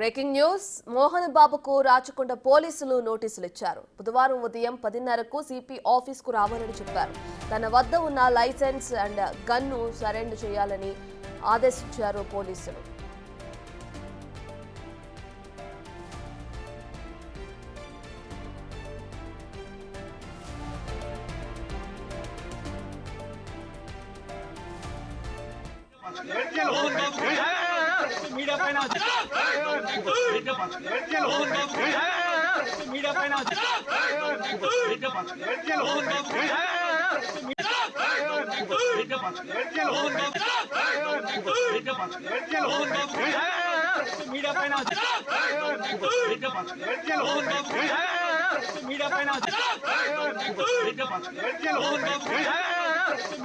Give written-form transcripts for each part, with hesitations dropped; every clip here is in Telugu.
బ్రేకింగ్ న్యూస్ మోహన్ బాబుకు రాచకొండ పోలీసులు నోటీసులు ఇచ్చారు. బుధవారం ఉదయం 10:30కు సిపి ఆఫీస్కు రావాలని చెప్పారు. తన వద్ద ఉన్న లైసెన్స్ అండ్ గన్ను సరెండర్ చేయాలని ఆదేశించారు పోలీసులు. మీడియా పైన మీడియా పైన మీడియా పైన మీడియా పైన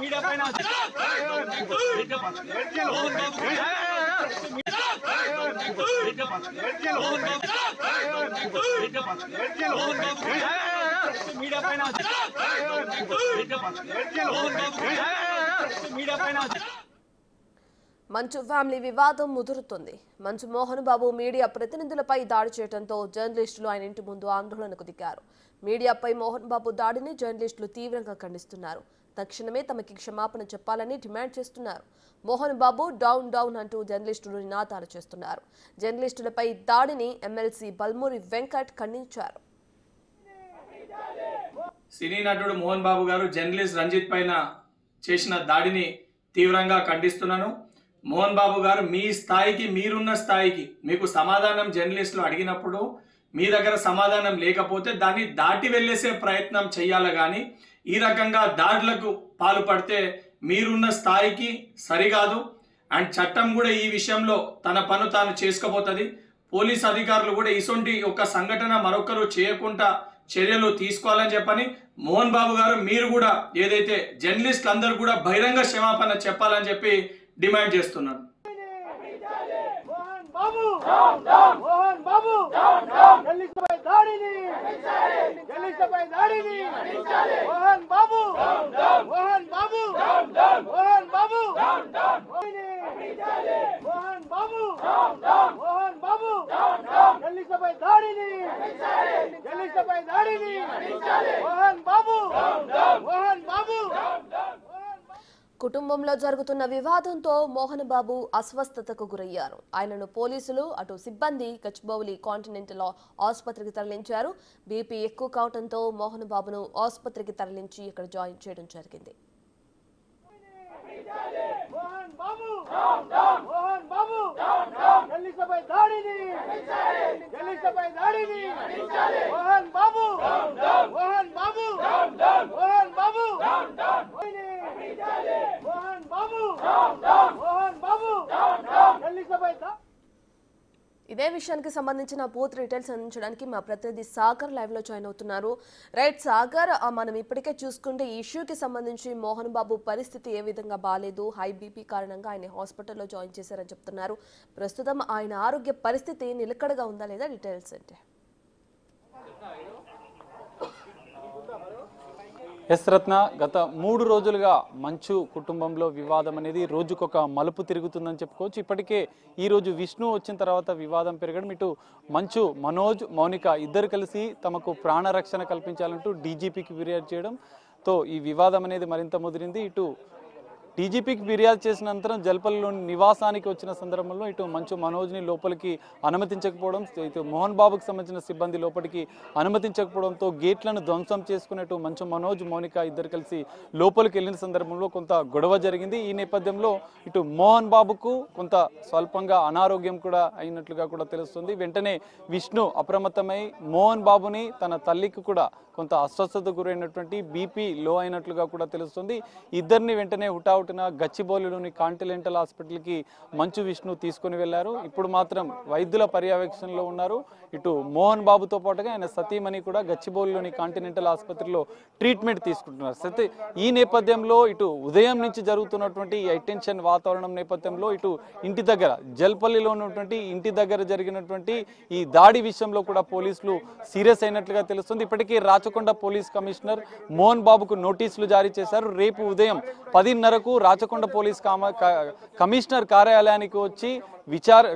మీడియా పైన మీడియా పైన మంచు ఫ్యామిలీ వివాదం ముదురుతుంది. మంచు మోహన్ బాబు మీడియా ప్రతినిధులపై దాడి చేయడంతో జర్నలిస్టులు ఆయన ఇంటి ముందు ఆందోళనకు దిగారు. మీడియాపై మోహన్ బాబు దాడిని జర్నలిస్టులు తీవ్రంగా ఖండిస్తున్నారు. తక్షణమే తమకి క్షమాపణ చెప్పాలని డిమాండ్ చేస్తున్నారు. మోహన్ బాబు డౌన్ డౌన్ అంటూ జర్నలిస్టులు నినాదాలు చేస్తున్నారు. జర్నలిస్టులపై దాడిని ఎమ్మెల్సీ బల్మూరి వెంకట్ ఖండించారు. సినీ నటుడు మోహన్ బాబు గారు జర్నలిస్ట్ రంజిత్ పైన చేసిన దాడిని తీవ్రంగా ఖండిస్తున్నాను. మోహన్ బాబు గారు మీ స్థాయికి మీరున్న స్థాయికి మీకు సమాధానం జర్నలిస్టులు అడిగినప్పుడు మీ దగ్గర సమాధానం లేకపోతే దాన్ని దాటి వెళ్ళేసే ప్రయత్నం చేయాలి. కానీ ఈ రకంగా దాడులకు పాల్పడితే మీరున్న స్థాయికి సరికాదు. అండ్ చట్టం కూడా ఈ విషయంలో తన పను తాను చేసుకోబోతుంది. పోలీస్ అధికారులు కూడా ఇటువంటి ఒక సంఘటన మరొకరు చేయకుండా చర్యలు తీసుకోవాలని చెప్పని మోహన్ బాబు గారు మీరు కూడా ఏదైతే జర్నలిస్టులు అందరూ కూడా బహిరంగ క్షమాపణ చెప్పాలని చెప్పి డిమాండ్ చేస్తున్నారు. కుటుంబంలో జరుగుతున్న వివాదంతో మోహన్ బాబు అస్వస్థతకు గురయ్యారు. ఆయనను పోలీసులు అటు సిబ్బంది గచ్చిబౌలి కాంటినెంటల్ ఆసుపత్రికి తరలించారు. బీపీ ఎక్కువ కావడంతో మోహన్ బాబును ఆసుపత్రికి తరలించి ఇక్కడ జాయిన్ చేయడం జరిగింది. ఇదే విషయానికి సంబంధించిన పూర్తి డీటెయిల్స్ అందించడానికి మా ప్రతినిధి సాగర్ లైవ్ లో జాయిన్ అవుతున్నారు. రైట్ సాగర్, మనం ఇప్పటికే చూసుకుంటే ఈ ఇష్యూకి సంబంధించి మోహన్ బాబు పరిస్థితి ఏ విధంగా బాలేదు, హై బీపీ కారణంగా ఆయన హాస్పిటల్లో జాయిన్ చేశారని చెప్తున్నారు. ప్రస్తుతం ఆయన ఆరోగ్య పరిస్థితి నిలకడగా ఉందా లేదా డీటెయిల్స్ అంటే? ఎస్ రత్న, గత 3 రోజులుగా మంచు కుటుంబంలో వివాదం అనేది రోజుకొక మలుపు తిరుగుతుందని చెప్పుకోవచ్చు. ఇప్పటికే ఈరోజు విష్ణు వచ్చిన తర్వాత వివాదం పెరగడం, ఇటు మంచు, మనోజ్, మౌనిక ఇద్దరు కలిసి తమకు ప్రాణరక్షణ కల్పించాలంటూ డీజీపీకి ఫిర్యాదు చేయడంతో ఈ వివాదం అనేది మరింత ముదిరింది. ఇటు డీజీపీకి ఫిర్యాదు చేసిన అనంతరం జల్పల్లిలోని నివాసానికి వచ్చిన సందర్భంలో ఇటు మంచు మనోజ్ని లోపలికి అనుమతించకపోవడం, ఇటు మోహన్ బాబుకి సంబంధించిన సిబ్బంది లోపలికి అనుమతించకపోవడంతో గేట్లను ధ్వంసం చేసుకున్నట్టు మంచు మనోజ్, మౌనిక ఇద్దరు కలిసి లోపలికి వెళ్ళిన సందర్భంలో కొంత గొడవ జరిగింది. ఈ నేపథ్యంలో ఇటు మోహన్ బాబుకు కొంత స్వల్పంగా అనారోగ్యం కూడా అయినట్లుగా కూడా తెలుస్తుంది. వెంటనే విష్ణు అప్రమత్తమై మోహన్ బాబుని తన తల్లికి కూడా కొంత అస్వస్థత గురైనటువంటి బీపీ లో అయినట్లుగా కూడా తెలుస్తుంది. ఇద్దరిని వెంటనే హుటాహుటిన గచ్చిబౌలిలోని కాంటినెంటల్ హాస్పిటల్కి మంచు విష్ణు తీసుకుని వెళ్లారు. ఇప్పుడు మాత్రం వైద్యుల పర్యవేక్షణలో ఉన్నారు. ఇటు మోహన్ బాబుతో పాటుగా ఆయన సతీమణి కూడా గచ్చిబౌలిలోని కాంటినెంటల్ ఆసుపత్రిలో ట్రీట్మెంట్ తీసుకుంటున్నారు. ఈ నేపథ్యంలో ఇటు ఉదయం నుంచి జరుగుతున్నటువంటి టెన్షన్ వాతావరణం నేపథ్యంలో ఇటు ఇంటి దగ్గర జల్పల్లిలో ఉన్నటువంటి ఇంటి దగ్గర జరిగినటువంటి ఈ దాడి విషయంలో కూడా పోలీసులు సీరియస్ అయినట్లుగా తెలుస్తుంది. ఇప్పటికే రాచకొండ పోలీస్ కమిషనర్ మోహన్ బాబుకు నోటీసులు జారీ చేశారు. రేపు ఉదయం 10:30కు రాచకొండ పోలీస్ కమిషనర్ కార్యాలయానికి వచ్చి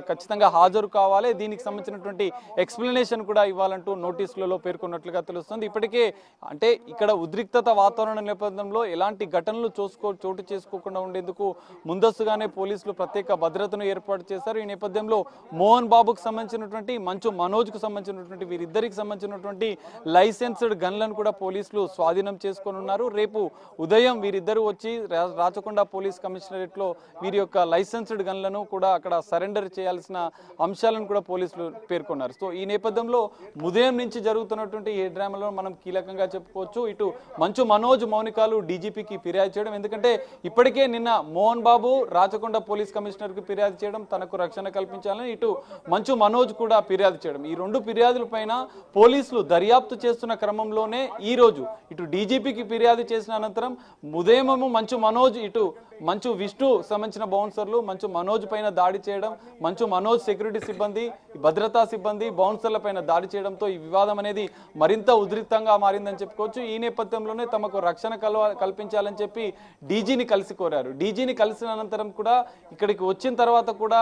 ఖచ్చితంగా హాజరు కావాలి, దీనికి సంబంధించినటువంటి ఎక్స్ప్లెనేషన్ కూడా ఇవ్వాలంటూ నోటీసులలో పేర్కొన్నట్లుగా తెలుస్తుంది. ఇప్పటికే అంటే ఇక్కడ ఉద్రిక్తత వాతావరణ నేపథ్యంలో ఎలాంటి ఘటనలు చోటు చేసుకోకుండా ఉండేందుకు ముందస్తుగానే పోలీసులు ప్రత్యేక భద్రతను ఏర్పాటు చేశారు. ఈ నేపథ్యంలో మోహన్ బాబుకు సంబంధించినటువంటి మంచు మనోజ్కు సంబంధించినటువంటి వీరిద్దరికి సంబంధించినటువంటి లైసెన్స్డ్ గన్లను కూడా పోలీసులు స్వాధీనం చేసుకొని ఉన్నారు. రేపు ఉదయం వీరిద్దరూ వచ్చి రాచకొండ పోలీస్ కమిషనరేట్ లో వీరి యొక్క లైసెన్స్డ్ గన్లను కూడా అక్కడ సరెండర్ చేయాల్సిన అంశాలను కూడా పోలీసులు పేర్కొన్నారు. సో ఈ నేపథ్యంలో ఉదయం నుంచి జరుగుతున్నటువంటి ఈ డ్రామాలో మనం కీలకంగా చెప్పుకోవచ్చు. ఇటు మంచు మనోజ్ మౌనికాలు డీజీపీకి ఫిర్యాదు చేయడం, ఎందుకంటే ఇప్పటికే నిన్న మోహన్ బాబు రాచకొండ పోలీస్ కమిషనర్ కి ఫిర్యాదు చేయడం, తనకు రక్షణ కల్పించాలని ఇటు మంచు మనోజ్ కూడా ఫిర్యాదు చేయడం, ఈ రెండు ఫిర్యాదుల పైన పోలీసులు దర్యాప్తు చేస్తున్న క్రమంలోనే ఈ రోజు ఇటు డీజీపీకి ఫిర్యాదు చేసిన అనంతరం ఉదయమేమో మంచు మనోజ్ ఇటు మంచు విష్ణు సంబంధించిన బౌన్సర్లు మంచు మనోజ్ పైన దాడి చేయడం, మంచు మనోజ్ సెక్యూరిటీ సిబ్బంది భద్రతా సిబ్బంది బౌన్సర్ల పైన దాడి చేయడంతో ఈ వివాదం అనేది మరింత ఉద్రిక్తంగా మారిందని చెప్పుకోవచ్చు. ఈ నేపథ్యంలోనే తమకు రక్షణ కల్పించాలని చెప్పి డీజీని కలిసి కోరారు. డీజీని కలిసిన అనంతరం కూడా ఇక్కడికి వచ్చిన తర్వాత కూడా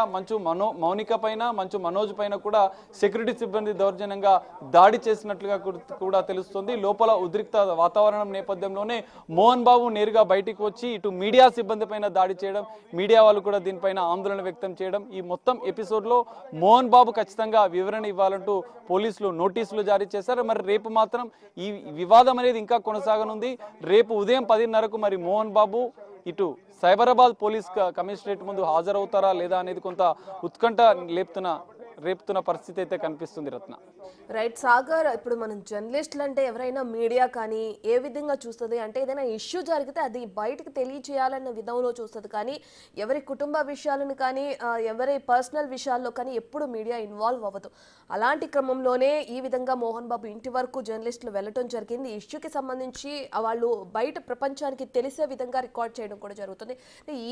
మౌనిక పైన మంచు మనోజ్ పైన కూడా సెక్యూరిటీ సిబ్బంది దౌర్జన్యంగా దాడి చేసినట్లుగా కూడా తెలుస్తుంది. లోపల ఉద్రిక్త వాతావరణం నేపథ్యంలోనే మోహన్ బాబు నేరుగా బయటికి వచ్చి ఇటు మీడియా సిబ్బంది పైన దాడి చేయడం, మీడియా వాళ్ళు కూడా దీనిపైన ఆందోళన వ్యక్తం చేయడం, ఈ మొత్తం ఎపిసోడ్ లో మోహన్ బాబు ఖచ్చితంగా వివరణ ఇవ్వాలంటూ పోలీసులు నోటీసులు జారీ చేశారు. మరి రేపు మాత్రం ఈ వివాదం అనేది ఇంకా కొనసాగనుంది. రేపు ఉదయం 10:30కు మరి మోహన్ బాబు ఇటు సైబరాబాద్ పోలీస్ కమిషనరేట్ ముందు హాజరవుతారా లేదా అనేది కొంత ఉత్కంఠ రేపుతున్న పరిస్థితి అయితే కనిపిస్తుంది. రత్న రైట్ సాగర్, ఇప్పుడు మనం జర్నలిస్టులు అంటే ఎవరైనా మీడియా కానీ ఏ విధంగా చూస్తుంది అంటే ఏదైనా ఇష్యూ జరిగితే అది బయటకు తెలియజేయాలన్న విధంలో చూస్తుంది, కానీ ఎవరి కుటుంబ విషయాలను కానీ ఎవరి పర్సనల్ విషయాల్లో కానీ ఎప్పుడు మీడియా ఇన్వాల్వ్ అవ్వదు. అలాంటి క్రమంలోనే ఈ విధంగా మోహన్ బాబు ఇంటి వరకు జర్నలిస్టులు వెళ్ళటం జరిగింది. ఇష్యూకి సంబంధించి వాళ్ళు బయట ప్రపంచానికి తెలిసే విధంగా రికార్డ్ చేయడం కూడా జరుగుతుంది.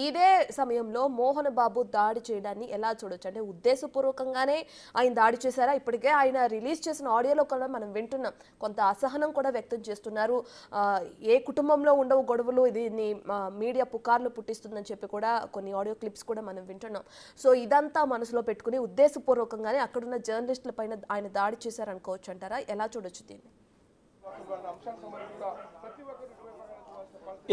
ఇదే సమయంలో మోహన్ బాబు దాడి చేయడాన్ని ఎలా చూడొచ్చు? అంటే ఉద్దేశపూర్వకంగానే ఆయన దాడి చేశారా? ఇప్పటికే ఆయన రిలీజ్ చేసిన ఆడియోలో కూడా మనం వింటున్నాం, కొంత అసహనం కూడా వ్యక్తం చేస్తున్నారు. ఏ కుటుంబంలో ఉండవు గొడవలు, దీన్ని మీడియా పుకార్లు పుట్టిస్తుందని చెప్పి కూడా కొన్ని ఆడియో క్లిప్స్ కూడా మనం వింటున్నాం. సో ఇదంతా మనసులో పెట్టుకుని ఉద్దేశపూర్వకంగానే అక్కడున్న జర్నలిస్టుల పైన ఆయన దాడి చేశారనుకోవచ్చు అంటారా? ఎలా చూడొచ్చు దీన్ని?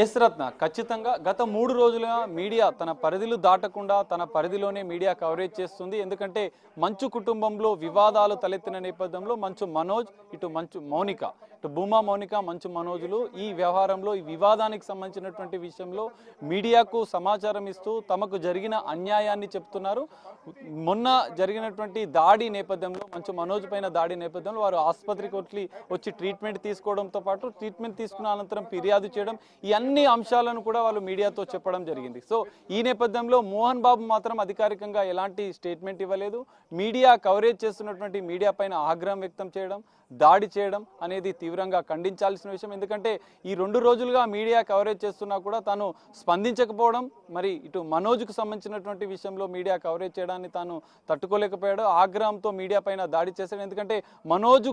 ఎస్ రత్న, ఖచ్చితంగా గత 3 రోజులుగా మీడియా తన పరిధులు దాటకుండా తన పరిధిలోనే మీడియా కవరేజ్ చేస్తుంది. ఎందుకంటే మంచు కుటుంబంలో వివాదాలు తలెత్తిన నేపథ్యంలో మంచు మనోజ్ ఇటు మంచు మౌనిక ఇటు భూమా మౌనిక మంచు మనోజులు ఈ వ్యవహారంలో ఈ వివాదానికి సంబంధించినటువంటి విషయంలో మీడియాకు సమాచారం ఇస్తూ తమకు జరిగిన అన్యాయాన్ని చెప్తున్నారు. మొన్న జరిగినటువంటి దాడి నేపథ్యంలో మంచు మనోజ్ పైన దాడి నేపథ్యంలో వారు ఆసుపత్రికి వచ్చి ట్రీట్మెంట్ తీసుకోవడంతో పాటు ట్రీట్మెంట్ తీసుకున్న అనంతరం ఫిర్యాదు చేయడం, ఈ అన్ని అంశాలను కూడా వాళ్ళు మీడియాతో చెప్పడం జరిగింది. సో ఈ నేపథ్యంలో మోహన్ బాబు మాత్రం అధికారికంగా ఎలాంటి స్టేట్మెంట్ ఇవ్వలేదు. మీడియా కవరేజ్ చేస్తున్నటువంటి మీడియా పైన ఆగ్రహం వ్యక్తం చేయడం, దాడి చేయడం అనేది తీవ్రంగా ఖండించాల్సిన విషయం. ఎందుకంటే ఈ 2 రోజులుగా మీడియా కవరేజ్ చేస్తున్నా కూడా తాను స్పందించకపోవడం, మరి ఇటు మనోజ్కు సంబంధించినటువంటి విషయంలో మీడియా కవరేజ్ చేయడాన్ని తాను తట్టుకోలేకపోయాడు. ఆగ్రహంతో మీడియా పైన దాడి చేశాడు. ఎందుకంటే మనోజ్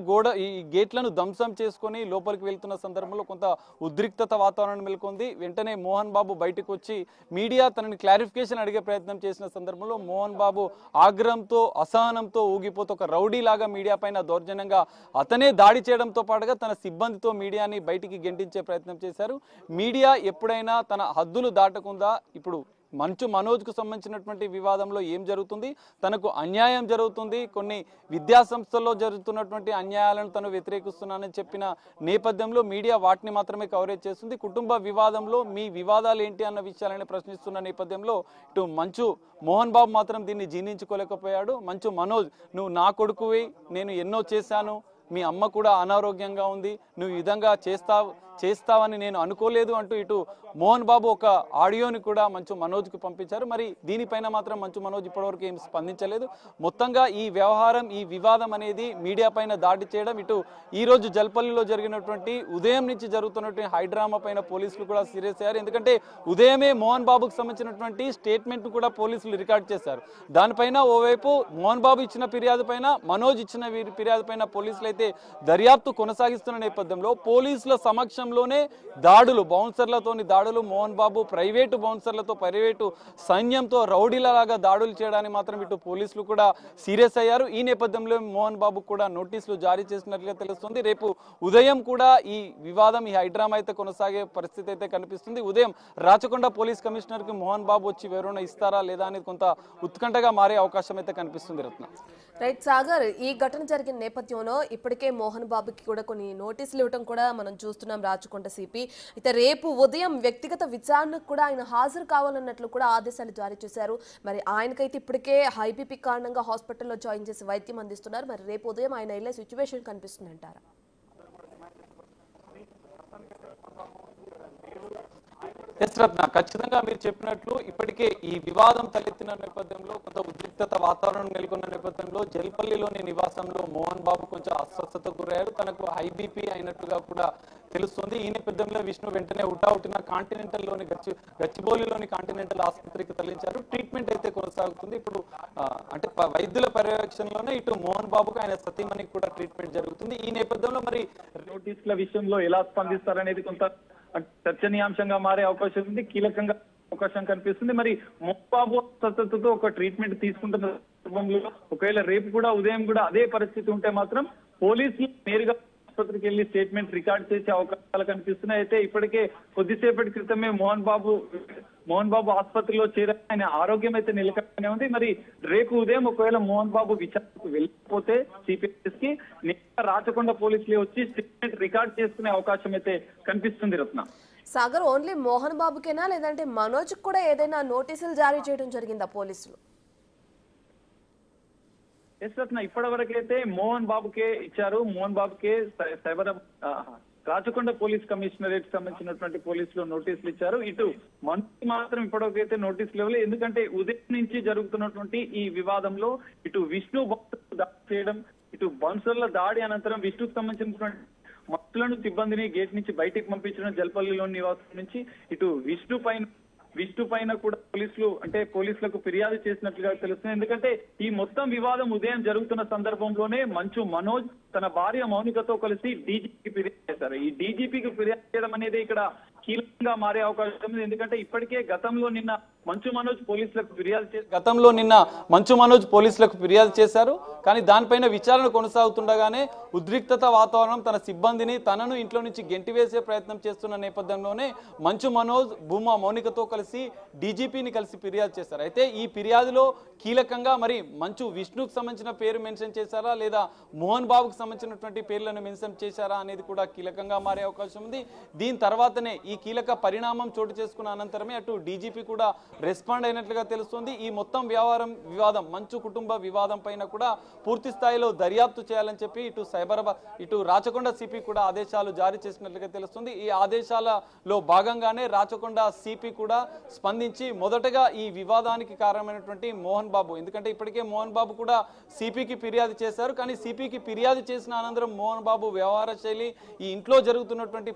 ఈ గేట్లను ధ్వంసం చేసుకొని లోపలికి వెళ్తున్న సందర్భంలో కొంత ఉద్రిక్తత వాతావరణం నెలకొంది. వెంటనే మోహన్ బాబు బయటకు వచ్చి మీడియా తనని క్లారిఫికేషన్ అడిగే ప్రయత్నం చేసిన సందర్భంలో మోహన్ బాబు ఆగ్రహంతో అసహనంతో ఊగిపోతూ ఒక రౌడీ లాగా మీడియా పైన దౌర్జన్యంగా అతనే దాడి చేయడంతో పాటుగా తన సిబ్బందితో మీడియాని బయటికి గెంటించే ప్రయత్నం చేశారు. మీడియా ఎప్పుడైనా తన హద్దులు దాటకుండా ఇప్పుడు మంచు మనోజ్కు సంబంధించినటువంటి వివాదంలో ఏం జరుగుతుంది, తనకు అన్యాయం జరుగుతుంది, కొన్ని విద్యా సంస్థల్లో జరుగుతున్నటువంటి అన్యాయాలను తను వ్యతిరేకిస్తున్నానని చెప్పిన నేపథ్యంలో మీడియా వాటిని మాత్రమే కవరేజ్ చేస్తుంది. కుటుంబ వివాదంలో మీ వివాదాలు ఏంటి అన్న విషయాలని ప్రశ్నిస్తున్న నేపథ్యంలో ఇటు మంచు మోహన్ బాబు మాత్రం దీన్ని జీర్ణించుకోలేకపోయాడు. మంచు మనోజ్, నువ్వు నా కొడుకువి, నేను ఎన్నో చేశాను, మీ అమ్మ కూడా అనారోగ్యంగా ఉంది, నువ్వు ఈ విధంగా చేస్తావని నేను అనుకోలేదు అంటూ ఇటు మోహన్ బాబు ఒక ఆడియోని కూడా మంచు మనోజ్కు పంపించారు. మరి దీనిపైన మాత్రం మంచు మనోజ్ ఇప్పటివరకు ఏం స్పందించలేదు. మొత్తంగా ఈ వ్యవహారం ఈ వివాదం అనేది మీడియా పైన దాడి చేయడం, ఇటు ఈ రోజు జల్పల్లిలో జరిగినటువంటి ఉదయం నుంచి జరుగుతున్నటువంటి హైడ్రామా పైన పోలీసులు కూడా సీరియస్ అయ్యారు. ఎందుకంటే ఉదయమే మోహన్ బాబుకు సంబంధించినటువంటి స్టేట్మెంట్ కూడా పోలీసులు రికార్డ్ చేశారు. దానిపైన ఓవైపు మోహన్ బాబు ఇచ్చిన ఫిర్యాదు పైన మనోజ్ ఇచ్చిన ఫిర్యాదు పైన పోలీసులు అయితే దర్యాప్తు కొనసాగిస్తున్న నేపథ్యంలో పోలీసుల సమక్షం నేపథ్యంలోనే దాడులు, బౌన్సర్లతోని దాడులు, మోహన్ బాబు ప్రైవేటు బౌన్సర్లతో, ప్రైవేటు సైన్యంతో రౌడీలలాగా దాడులు చేయడానికి మాత్రం ఇటు పోలీసులు కూడా సీరియస్ అయ్యారు. ఈ నేపథ్యంలో మోహన్ బాబు కూడా నోటీసులు జారీ చేసినట్లుగా తెలుస్తుంది. రేపు ఉదయం కూడా ఈ వివాదం, ఈ హైడ్రామా అయితే కొనసాగే పరిస్థితి అయితే కనిపిస్తుంది. ఉదయం రాచకొండ పోలీస్ కమిషనర్ కి మోహన్ బాబు వచ్చి వివరణ ఇస్తారా లేదా అనేది కొంత ఉత్కంఠగా మారే అవకాశం అయితే కనిపిస్తుంది. రత్న రైట్ సాగర్, ఈ ఘటన జరిగిన నేపథ్యంలో ఇప్పటికే మోహన్ బాబుకి కూడా కొన్ని నోటీసులు ఇవ్వడం కూడా మనం చూస్తున్నాం రాచకొండ సిపి. అయితే రేపు ఉదయం వ్యక్తిగత విచారణకు కూడా ఆయన హాజరు కావాలన్నట్లు కూడా ఆదేశాలు జారీ చేశారు. మరి ఆయనకైతే ఇప్పటికే హైబీపీ కారణంగా హాస్పిటల్లో జాయిన్ చేసి వైద్యం అందిస్తున్నారు. మరి రేపు ఉదయం ఆయన వెళ్ళే సిచ్యువేషన్ కనిపిస్తుంది అంటారా? ఎస్ రత్న, ఖచ్చితంగా మీరు చెప్పినట్లు ఇప్పటికే ఈ వివాదం తలెత్తిన నేపథ్యంలో, కొంత ఉద్రిక్తత వాతావరణం నెలకొన్న నేపథ్యంలో జల్పల్లిలోని నివాసంలో మోహన్ బాబు కొంచెం అస్వస్థతకు గురయ్యారు. తనకు హైబీపీ అయినట్టుగా కూడా తెలుస్తుంది. ఈ నేపథ్యంలో విష్ణు వెంటనే హుటాహుటిన కాంటినెంటల్లోని గచ్చిబౌలిలోని కాంటినెంటల్ ఆసుపత్రికి తరలించారు. ట్రీట్మెంట్ అయితే కొనసాగుతుంది. ఇప్పుడు అంటే వైద్యుల పర్యవేక్షణలోనే ఇటు మోహన్ బాబుకు, ఆయన సతీమణికి కూడా ట్రీట్మెంట్ జరుగుతుంది. ఈ నేపథ్యంలో మరి నోటీసుల విషయంలో ఎలా స్పందిస్తారనేది కొంత చర్చనీయాంశంగా మారే అవకాశం ఉంది, కీలకంగా అవకాశం కనిపిస్తుంది. మరి మోహన్ స్వస్థతతో ఒక ట్రీట్మెంట్ తీసుకుంటున్న సందర్భంలో ఒకవేళ రేపు కూడా ఉదయం కూడా అదే పరిస్థితి ఉంటే మాత్రం పోలీసులు నేరుగా ఆసుపత్రికి వెళ్లి స్టేట్మెంట్ రికార్డ్ చేసే అవకాశాలు కనిపిస్తున్నాయి. అయితే ఇప్పటికే కొద్దిసేపటి క్రితమే మోహన్ బాబు ఆసుపత్రిలో చేర, ఆయన ఆరోగ్యం అయితే నిలకడగానే ఉంది. మరి రేపు ఉదయం ఒకవేళ మోహన్ బాబు విచారణకు వెళ్ళకపోతే సిపిఎస్ కి రాచకొండ పోలీసులు వచ్చి స్టేట్మెంట్ రికార్డ్ చేసుకునే అవకాశం అయితే కనిపిస్తుంది. రత్న సాగర్, ఓన్లీ మోహన్ బాబుకేనా లేదంటే మనోజ్ కూడా ఏదైనా నోటీసులు జారీ చేయడం జరిగిందా పోలీసులు? ఎస్ రత్న, ఇప్పటి వరకైతే మోహన్ బాబుకే ఇచ్చారు. మోహన్ బాబుకే రాచకొండ పోలీస్ కమిషనరేట్ సంబంధించినటువంటి పోలీసులు నోటీసులు ఇచ్చారు. ఇటు మనకి మాత్రం ఇప్పటివరకైతే నోటీసులు ఇవ్వలేదు. ఎందుకంటే ఉదయం నుంచి జరుగుతున్నటువంటి ఈ వివాదంలో ఇటు విష్ణు దాడి చేయడం, ఇటు బౌన్సర్ల దాడి అనంతరం విష్ణుకు సంబంధించినటువంటి మనుషులను, సిబ్బందిని గేట్ నుంచి బయటికి పంపించడం జల్పల్లిలోని నివాసం నుంచి, ఇటు విష్ణు పైన కూడా పోలీసులకు ఫిర్యాదు చేసినట్లుగా తెలుస్తుంది. ఎందుకంటే ఈ మొత్తం వివాదం ఉదయం జరుగుతున్న సందర్భంలోనే మంచు మనోజ్ తన భార్య మౌనికతో కలిసి డీజీపీకి ఫిర్యాదు చేశారు. ఈ డీజీపీకి ఫిర్యాదు చేయడం అనేది ఇక్కడ కీలకంగా మారే అవకాశం ఉంది. ఎందుకంటే ఇప్పటికే గతంలో నిన్న మంచు మనోజ్ పోలీసులకు ఫిర్యాదు చేశారు. కానీ దానిపైన విచారణ కొనసాగుతుండగానే ఉద్రిక్తత వాతావరణం, తన సిబ్బందిని, తనను ఇంట్లో నుంచి గెంటివేసే ప్రయత్నం చేస్తున్న నేపథ్యంలోనే మంచు మనోజ్ భూమా మౌనికతో కలిసి డీజీపీని కలిసి ఫిర్యాదు చేశారు. అయితే ఈ ఫిర్యాదులో కీలకంగా మరి మంచు విష్ణుకు సంబంధించిన పేరు మెన్షన్ చేశారా లేదా మోహన్ బాబుకు సంబంధించినటువంటి పేర్లను మెన్షన్ చేశారా అనేది కూడా కీలకంగా మారే అవకాశం ఉంది. దీని తర్వాతనే ఈ కీలక పరిణామం చోటు చేసుకున్న అనంతరమే అటు డీజీపీ కూడా రెస్పాండ్ అయినట్లుగా తెలుస్తుంది. ఈ మొత్తం వివాదం, మంచు కుటుంబ వివాదం పైన కూడా పూర్తి స్థాయిలో దర్యాప్తు చేయాలని చెప్పి ఇటు రాచకొండ సిపి కూడా ఆదేశాలు జారీ చేసినట్లుగా తెలుస్తుంది. ఈ ఆదేశాలలో భాగంగానే రాచకొండ సిపి కూడా స్పందించి మొదటగా ఈ వివాదానికి కారణమైనటువంటి మోహన్ బాబు, ఎందుకంటే ఇప్పటికే మోహన్ బాబు కూడా సిపికి ఫిర్యాదు చేశారు. కానీ సిపికి ఫిర్యాదు చేసిన అనంతరం మోహన్ బాబు వ్యవహార శైలి, ఈ ఇంట్లో జరుగుతున్నటువంటి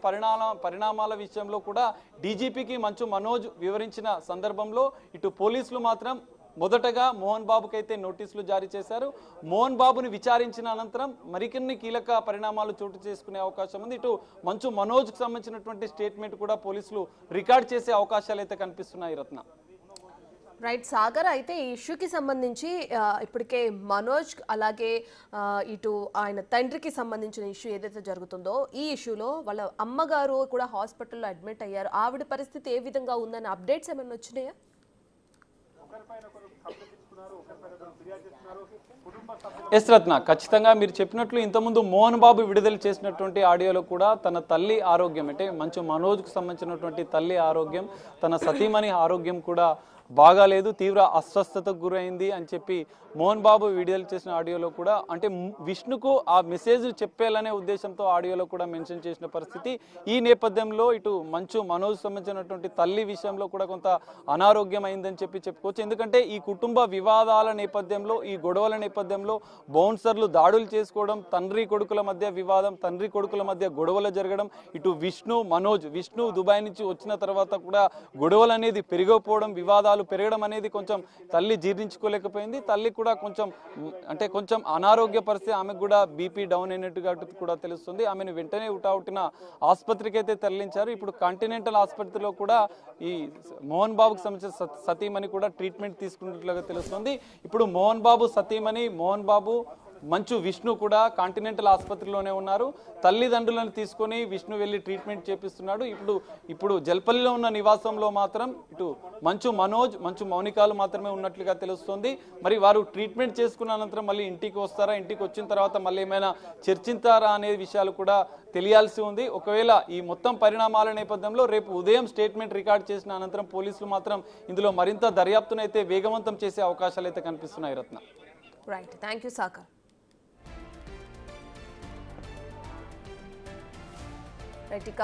పరిణామాల విషయంలో కూడా డీజీపీకి మంచు మనోజ్ వివరించిన సందర్భంలో ఇటు పోలీసులు మాత్రం మొదటగా మోహన్ బాబుకి అయితే నోటీసులు జారీ చేశారు. మోహన్ బాబుని విచారించిన అనంతరం మరికొన్ని కీలక పరిణామాలు చోటు చేసుకునే అవకాశం ఉంది. ఇటు మంచు మనోజ్కి సంబంధించినటువంటి స్టేట్మెంట్ కూడా పోలీసులు రికార్డ్ చేసే అవకాశాలు అయితే కనిపిస్తున్నాయి. రత్న రైట్ సాగర్, అయితే ఈ ఇష్యూకి సంబంధించి ఇప్పటికే మనోజ్ అలాగే ఇటు ఆయన తండ్రికి సంబంధించిన ఇష్యూ ఏదైతే జరుగుతుందో ఈ ఇష్యూలో వాళ్ళ అమ్మగారు కూడా హాస్పిటల్లో అడ్మిట్ అయ్యారు. ఆవిడ పరిస్థితి ఏ విధంగా ఉందని అప్డేట్స్ ఏమైనా వచ్చినాయా? ఎస్ రత్న, ఖచ్చితంగా మీరు చెప్పినట్లు ఇంతకుముందు మోహన్ బాబు విడుదల చేసినటువంటి ఆడియోలో కూడా తన తల్లి ఆరోగ్యం, అంటే మంచు మనోజ్కు సంబంధించినటువంటి తల్లి ఆరోగ్యం, తన సతీమణి ఆరోగ్యం కూడా బాగాలేదు, తీవ్ర అస్వస్థతకు గురైంది అని చెప్పి మోహన్ బాబు విడుదల చేసిన ఆడియోలో కూడా, అంటే విష్ణుకు ఆ మెసేజ్ చెప్పేయాలనే ఉద్దేశంతో ఆడియోలో కూడా మెన్షన్ చేసిన పరిస్థితి. ఈ నేపథ్యంలో ఇటు మంచు మనోజ్ సంబంధించినటువంటి తల్లి విషయంలో కూడా కొంత అనారోగ్యం అయిందని చెప్పుకోవచ్చు. ఎందుకంటే ఈ కుటుంబ వివాదాల నేపథ్యంలో, ఈ గొడవల నేపథ్యంలో బౌన్సర్లు దాడులు చేసుకోవడం, తండ్రి కొడుకుల మధ్య వివాదం, తండ్రి కొడుకుల మధ్య గొడవలు జరగడం, ఇటు విష్ణు దుబాయ్ నుంచి వచ్చిన తర్వాత కూడా గొడవలు అనేది పెరిగిపోవడం, వివాదాలు వివరాలు పెరగడం అనేది కొంచెం తల్లి జీర్ణించుకోలేకపోయింది. తల్లి కూడా కొంచెం అనారోగ్య పరిస్థితి, ఆమెకు కూడా బీపీ డౌన్ అయినట్టుగా కూడా తెలుస్తుంది. ఆమెను వెంటనే ఉటావుటిన ఆసుపత్రికి అయితే తరలించారు. ఇప్పుడు కాంటినెంటల్ ఆసుపత్రిలో కూడా ఈ మోహన్ బాబుకి సంబంధించిన సతీమణి కూడా ట్రీట్మెంట్ తీసుకున్నట్లుగా తెలుస్తుంది. ఇప్పుడు మోహన్ బాబు సతీమణి మోహన్ బాబు మంచు విష్ణు కూడా కాంటినెంటల్ ఆసుపత్రిలోనే ఉన్నారు. తల్లిదండ్రులను తీసుకొని విష్ణు వెళ్ళి ట్రీట్మెంట్ చేపిస్తున్నాడు. ఇప్పుడు జల్పల్లిలో ఉన్న నివాసంలో మాత్రం ఇటు మంచు మనోజ్, మంచు మౌనికాలు మాత్రమే ఉన్నట్లుగా తెలుస్తుంది. మరి వారు ట్రీట్మెంట్ చేసుకున్న అనంతరం మళ్ళీ ఇంటికి వస్తారా, ఇంటికి వచ్చిన తర్వాత మళ్ళీ ఏమైనా చర్చించారా అనే విషయాలు కూడా తెలియాల్సి ఉంది. ఒకవేళ ఈ మొత్తం పరిణామాల నేపథ్యంలో రేపు ఉదయం స్టేట్మెంట్ రికార్డ్ చేసిన అనంతరం పోలీసులు మాత్రం ఇందులో మరింత దర్యాప్తునైతే వేగవంతం చేసే అవకాశాలు అయితే కనిపిస్తున్నాయి. Ratna. Right, thank you Sagar. Right, ఇక